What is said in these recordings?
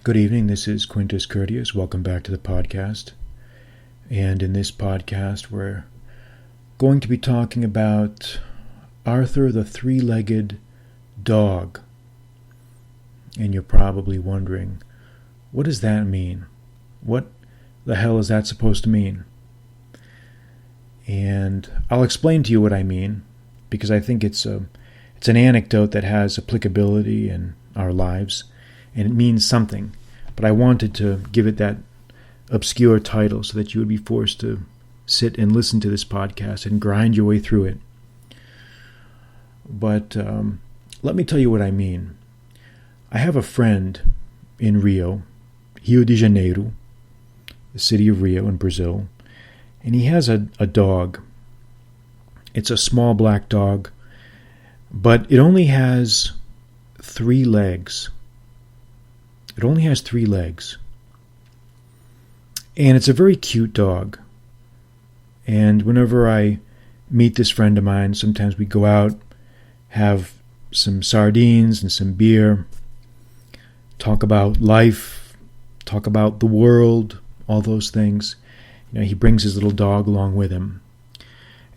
Good evening, this is Quintus Curtius. Welcome back to the podcast. And in this podcast, we're going to be talking about Arthur the three-legged dog. And you're probably wondering, what does that mean? What the hell is that supposed to mean? And I'll explain to you what I mean, because I think it's an anecdote that has applicability in our lives. And it means something, but I wanted to give it that obscure title so that you would be forced to sit and listen to this podcast and grind your way through it. But let me tell you what I mean. I have a friend in Rio de Janeiro, the city of Rio in Brazil, and he has a dog. It's a small black dog, but it only has 3 legs. It only has 3 legs. And it's a very cute dog. And whenever I meet this friend of mine, sometimes we go out, have some sardines and some beer, talk about life, talk about the world, all those things. He brings his little dog along with him.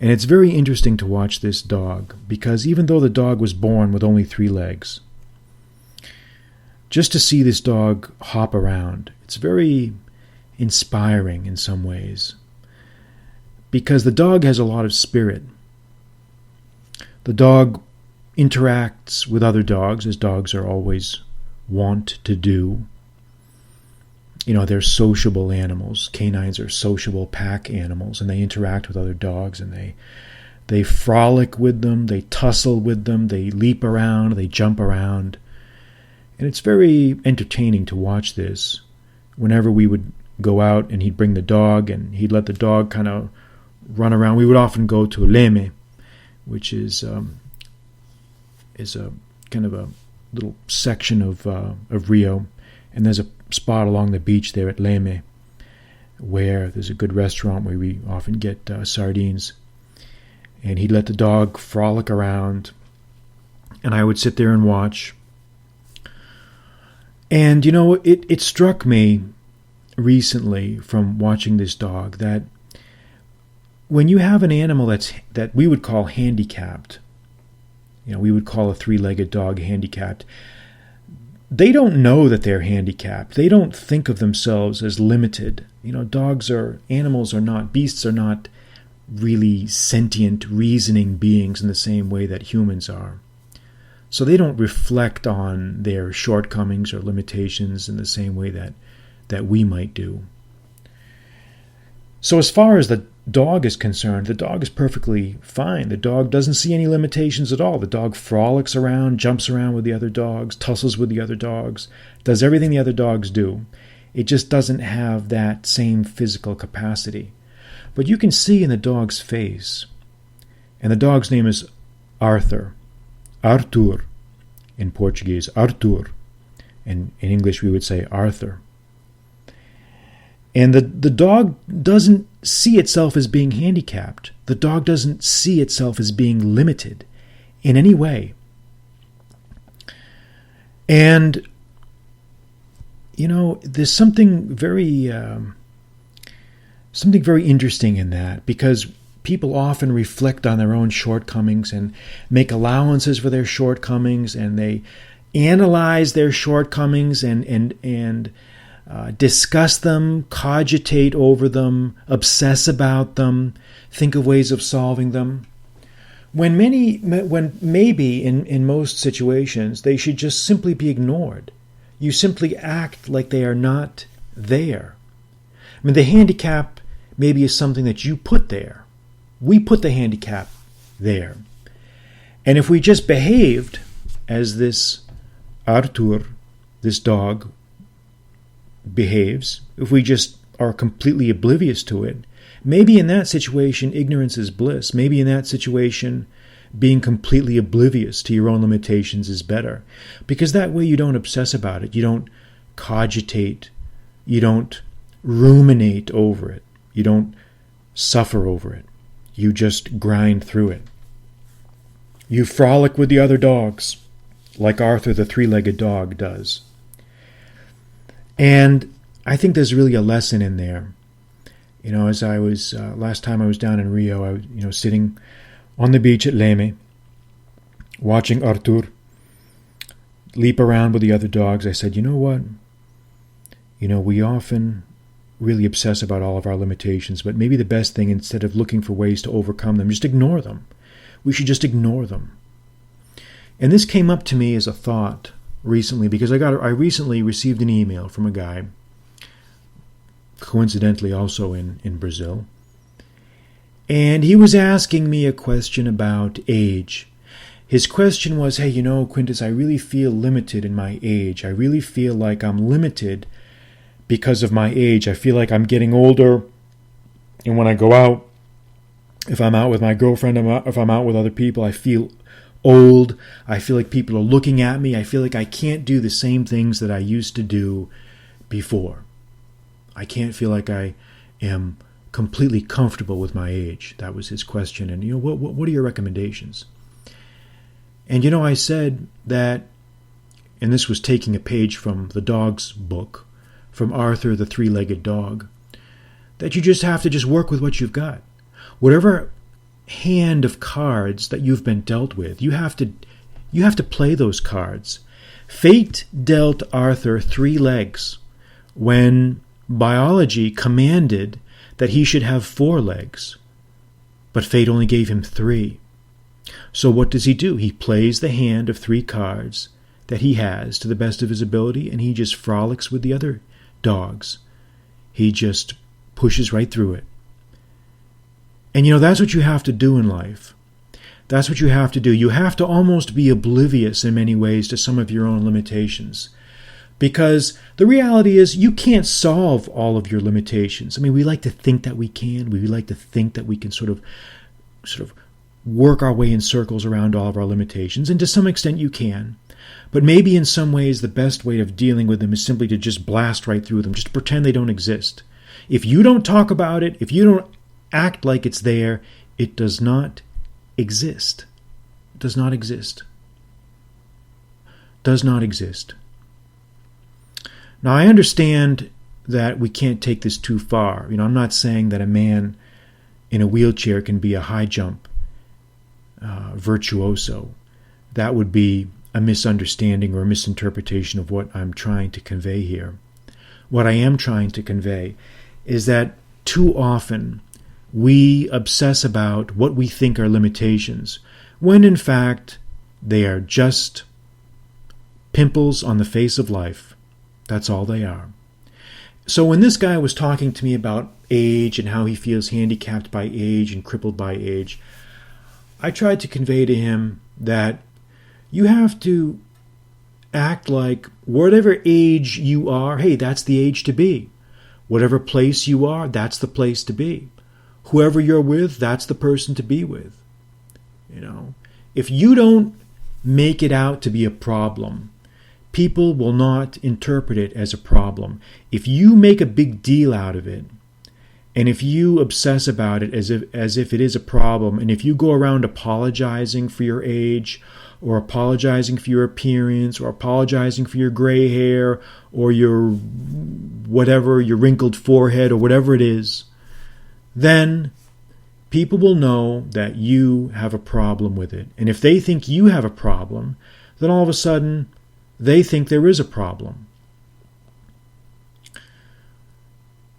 And it's very interesting to watch this dog, because even though the dog was born with only 3 legs, just to see this dog hop around, it's very inspiring in some ways, because the dog has a lot of spirit. The dog interacts with other dogs, as dogs are always wont to do. They're sociable animals. Canines are sociable pack animals, and they interact with other dogs, and they frolic with them, they tussle with them, they leap around, they jump around. And it's very entertaining to watch this. Whenever we would go out and he'd bring the dog and he'd let the dog kind of run around, we would often go to Leme, which is a kind of a little section of Rio. And there's a spot along the beach there at Leme where there's a good restaurant where we often get sardines. And he'd let the dog frolic around, and I would sit there and watch. And, it struck me recently from watching this dog that when you have an animal that we would call handicapped, we would call a 3-legged dog handicapped, they don't know that they're handicapped. They don't think of themselves as limited. Beasts are not really sentient, reasoning beings in the same way that humans are. So they don't reflect on their shortcomings or limitations in the same way that we might do. So as far as the dog is concerned, the dog is perfectly fine. The dog doesn't see any limitations at all. The dog frolics around, jumps around with the other dogs, tussles with the other dogs, does everything the other dogs do. It just doesn't have that same physical capacity. But you can see in the dog's face, and the dog's name is Arthur. Arthur, in Portuguese, Arthur. And in English we would say Arthur. And the dog doesn't see itself as being handicapped. The dog doesn't see itself as being limited in any way. And, there's something very interesting in that, because people often reflect on their own shortcomings and make allowances for their shortcomings, and they analyze their shortcomings and discuss them, cogitate over them, obsess about them, think of ways of solving them. When maybe in most situations they should just simply be ignored. You simply act like they are not there. The handicap maybe is something that you put there. We put the handicap there. And if we just behaved as this Arthur, this dog, behaves, if we just are completely oblivious to it, maybe in that situation ignorance is bliss. Maybe in that situation being completely oblivious to your own limitations is better. Because that way you don't obsess about it. You don't cogitate. You don't ruminate over it. You don't suffer over it. You just grind through it. You frolic with the other dogs, like Arthur the three-legged dog does. And I think there's really a lesson in there. As I was, last time I was down in Rio, I was, sitting on the beach at Leme, watching Artur leap around with the other dogs. I said, you know what? We often really obsess about all of our limitations, but maybe the best thing, instead of looking for ways to overcome them, just ignore them. We should just ignore them. And this came up to me as a thought recently, because I recently received an email from a guy, coincidentally also in Brazil, and he was asking me a question about age. His question was, hey, Quintus, I really feel limited in my age. I really feel like I'm limited because of my age. I feel like I'm getting older, and when I go out, if I'm out with my girlfriend, if I'm out with other people, I feel old. I feel like people are looking at me. I feel like I can't do the same things that I used to do before. I can't feel like I am completely comfortable with my age. That was his question. And, what are your recommendations? And, I said that, and this was taking a page from the dog's book, from Arthur the Three-Legged Dog, that you just have to just work with what you've got. Whatever hand of cards that you've been dealt with, you have to play those cards. Fate dealt Arthur 3 legs when biology commanded that he should have 4 legs, but fate only gave him 3. So what does he do? He plays the hand of 3 cards that he has to the best of his ability, and he just frolics with the other dogs. He just pushes right through it. And that's what you have to do in life. That's what you have to do. You have to almost be oblivious in many ways to some of your own limitations. Because the reality is you can't solve all of your limitations. I mean, we like to think that we can. We like to think that we can sort of work our way in circles around all of our limitations. And to some extent you can. But maybe in some ways the best way of dealing with them is simply to just blast right through them. Just pretend they don't exist. If you don't talk about it, if you don't act like it's there, it does not exist. It does not exist. Does not exist. Now, I understand that we can't take this too far. I'm not saying that a man in a wheelchair can be a high jump virtuoso. That would be a misunderstanding or a misinterpretation of what I'm trying to convey here. What I am trying to convey is that too often we obsess about what we think are limitations, when in fact they are just pimples on the face of life. That's all they are. So when this guy was talking to me about age and how he feels handicapped by age and crippled by age, I tried to convey to him that you have to act like whatever age you are, hey, that's the age to be. Whatever place you are, that's the place to be. Whoever you're with, that's the person to be with. If you don't make it out to be a problem, people will not interpret it as a problem. If you make a big deal out of it, and if you obsess about it as if it is a problem, and if you go around apologizing for your age, or apologizing for your appearance, or apologizing for your gray hair, or your whatever, your wrinkled forehead, or whatever it is, then people will know that you have a problem with it. And if they think you have a problem, then all of a sudden they think there is a problem.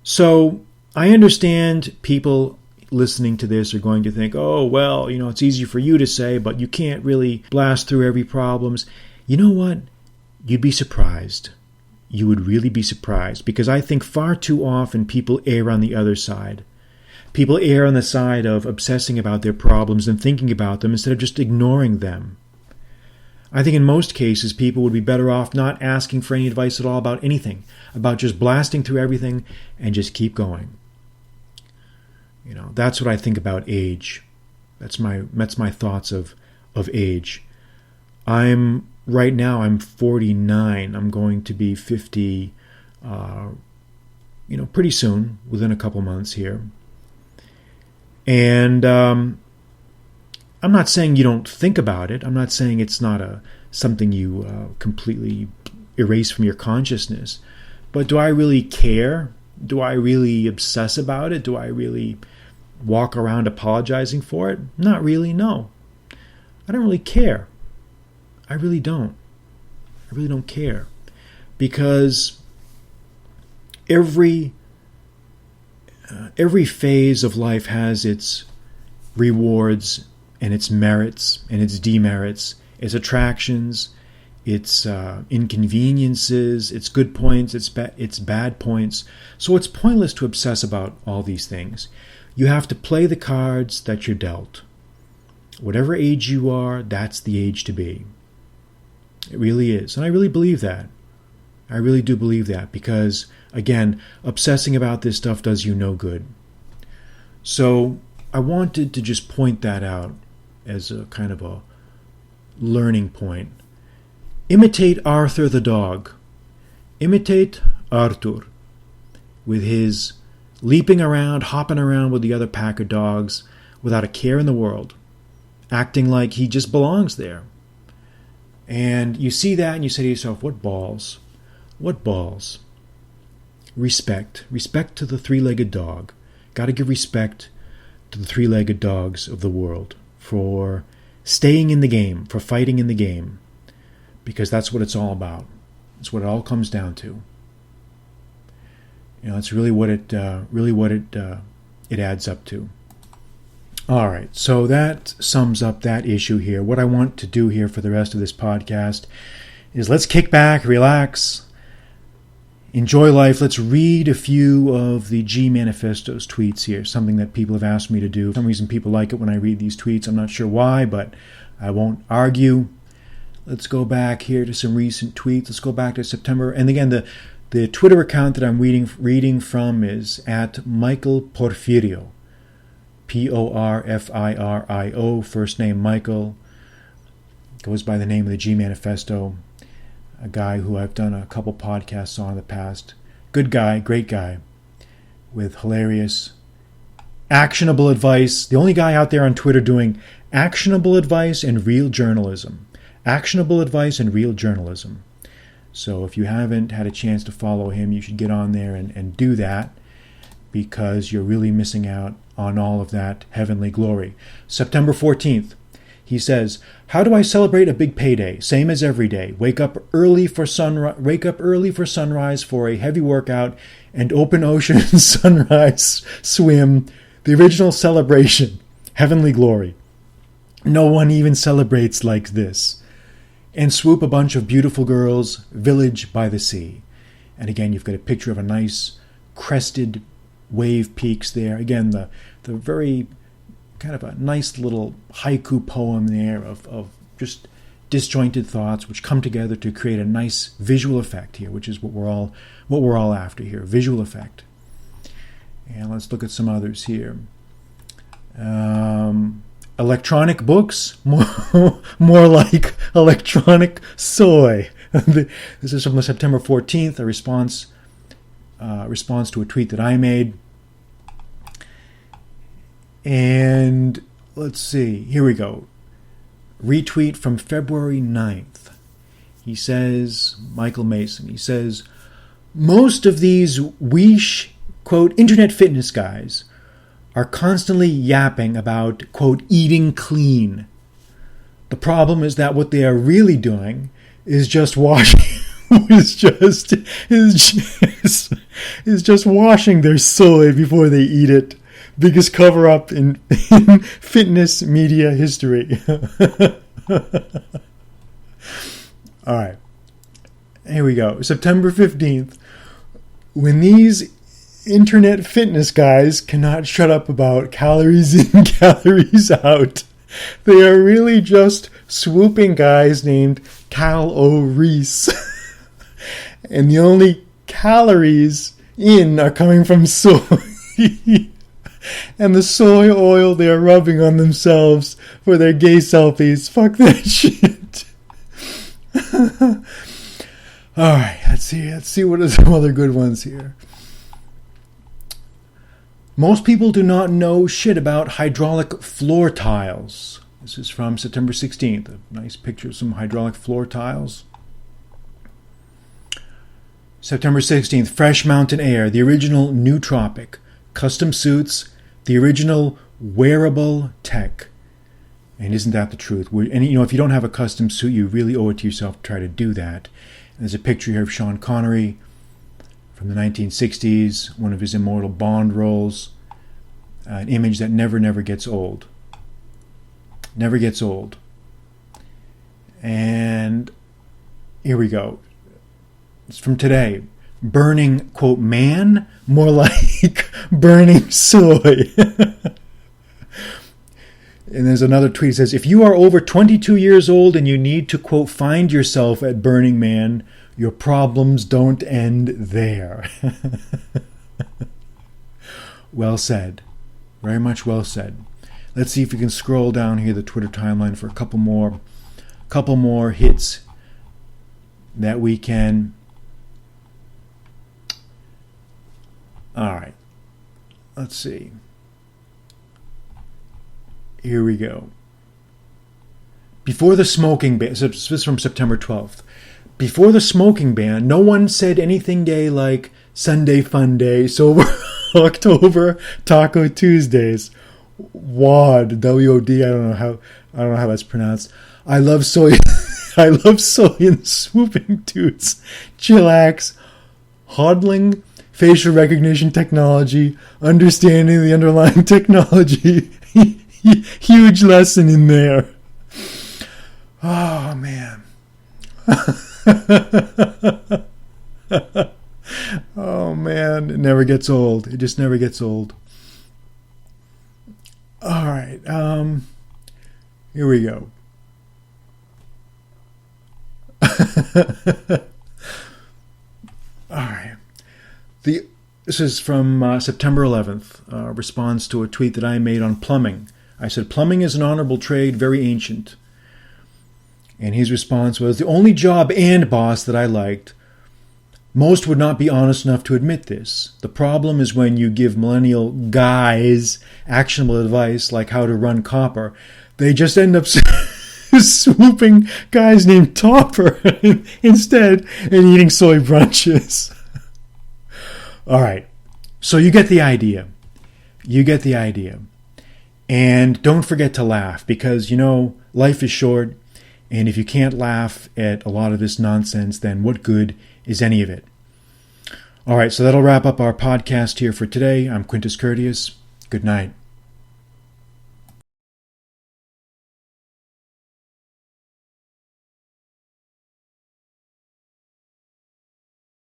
So I understand people listening to this are going to think, oh, well, it's easy for you to say, but you can't really blast through every problem. You know what? You'd be surprised. You would really be surprised, because I think far too often people err on the other side. People err on the side of obsessing about their problems and thinking about them instead of just ignoring them. I think in most cases people would be better off not asking for any advice at all about anything, about just blasting through everything and just keep going. That's what I think about age. That's my thoughts of age. Right now I'm 49. I'm going to be 50 pretty soon, within a couple months here. And I'm not saying you don't think about it. I'm not saying it's not something you completely erase from your consciousness. But do I really care? Do I really obsess about it? Do I really walk around apologizing for it? Not really, no. I don't really care. I really don't. I really don't care. Because every phase of life has its rewards and its merits and its demerits, its attractions, its inconveniences, its good points, its bad points. So it's pointless to obsess about all these things. You have to play the cards that you're dealt. Whatever age you are, that's the age to be. It really is. And I really believe that. I really do believe that because, again, obsessing about this stuff does you no good. So I wanted to just point that out as a kind of a learning point. Imitate Arthur the dog. Imitate Arthur with his leaping around, hopping around with the other pack of dogs without a care in the world, acting like he just belongs there. And you see that and you say to yourself, what balls? What balls? Respect. Respect to the three-legged dog. Got to give respect to the three-legged dogs of the world for staying in the game, for fighting in the game, because that's what it's all about. It's what it all comes down to. You know, it's really what it adds up to. All right, so that sums up that issue here. What I want to do here for the rest of this podcast is let's kick back, relax, enjoy life. Let's read a few of the G Manifesto's tweets here, something that people have asked me to do. For some reason people like it when I read these tweets. I'm not sure why, but I won't argue. Let's go back here to some recent tweets. Let's go back to September. And again, the Twitter account that I'm reading from is at Michael Porfirio. Porfirio, first name Michael, goes by the name of the G Manifesto, a guy who I've done a couple podcasts on in the past. Good guy, great guy, with hilarious, actionable advice. The only guy out there on Twitter doing actionable advice and real journalism. Actionable advice and real journalism. So if you haven't had a chance to follow him, you should get on there and do that, because you're really missing out on all of that heavenly glory. September 14th, he says, "How do I celebrate a big payday? Same as every day. Wake up early for sunrise for a heavy workout and open ocean sunrise swim. The original celebration, heavenly glory. No one even celebrates like this. And swoop a bunch of beautiful girls, village by the sea." And again, you've got a picture of a nice crested wave peaks there. Again, the very kind of a nice little haiku poem there of just disjointed thoughts which come together to create a nice visual effect here, which is what we're all after here, visual effect. And let's look at some others here. Electronic books, more like electronic soy. This is from September 14th, a response to a tweet that I made. And let's see, here we go. Retweet from February 9th. He says, Michael Mason, he says, "Most of these Wish, quote, internet fitness guys are constantly yapping about, quote, eating clean. The problem is that what they are really doing is just washing is just washing their soy before they eat it. Biggest cover up in fitness media history." All right. Here we go. September 15th. "When these internet fitness guys cannot shut up about calories in, calories out, they are really just swooping guys named Cal O. Reese. And the only calories in are coming from soy. And the soy oil they are rubbing on themselves for their gay selfies. Fuck that shit." All right, let's see what are some other good ones here. "Most people do not know shit about hydraulic floor tiles." This is from September 16th. A nice picture of some hydraulic floor tiles. September 16th, Fresh Mountain Air, the original nootropic, custom suits, the original wearable tech. And isn't that the truth? And if you don't have a custom suit, you really owe it to yourself to try to do that. And there's a picture here of Sean Connery from the 1960s, one of his immortal Bond roles, an image that never gets old. Never gets old. And here we go. It's from today. Burning, quote, man, more like burning soy. And there's another tweet that says, if you are over 22 years old and you need to, quote, find yourself at Burning Man, your problems don't end there. Well said. Very much well said. Let's see if we can scroll down here the Twitter timeline for a couple more hits that we can. All right. Let's see. Here we go. Before the smoking ban, so this is from September 12th. Before the smoking ban, no one said anything gay like Sunday Fun Day, Sober October, Taco Tuesdays, WOD, W-O-D, I don't know how that's pronounced. I love soy and swooping toots, chillax, hodling, facial recognition technology, understanding the underlying technology. Huge lesson in there. Oh, man. Oh, man. It never gets old. It just never gets old. All right. Here we go. All right. This is from September 11th, response to a tweet that I made on plumbing. I said, plumbing is an honorable trade, very ancient. And his response was, the only job and boss that I liked. Most would not be honest enough to admit this. The problem is when you give millennial guys actionable advice like how to run copper, they just end up swooping guys named Topper instead and eating soy brunches. All right. So you get the idea. And don't forget to laugh because, life is short. And if you can't laugh at a lot of this nonsense, then what good is any of it? All right, so that'll wrap up our podcast here for today. I'm Quintus Curtius. Good night.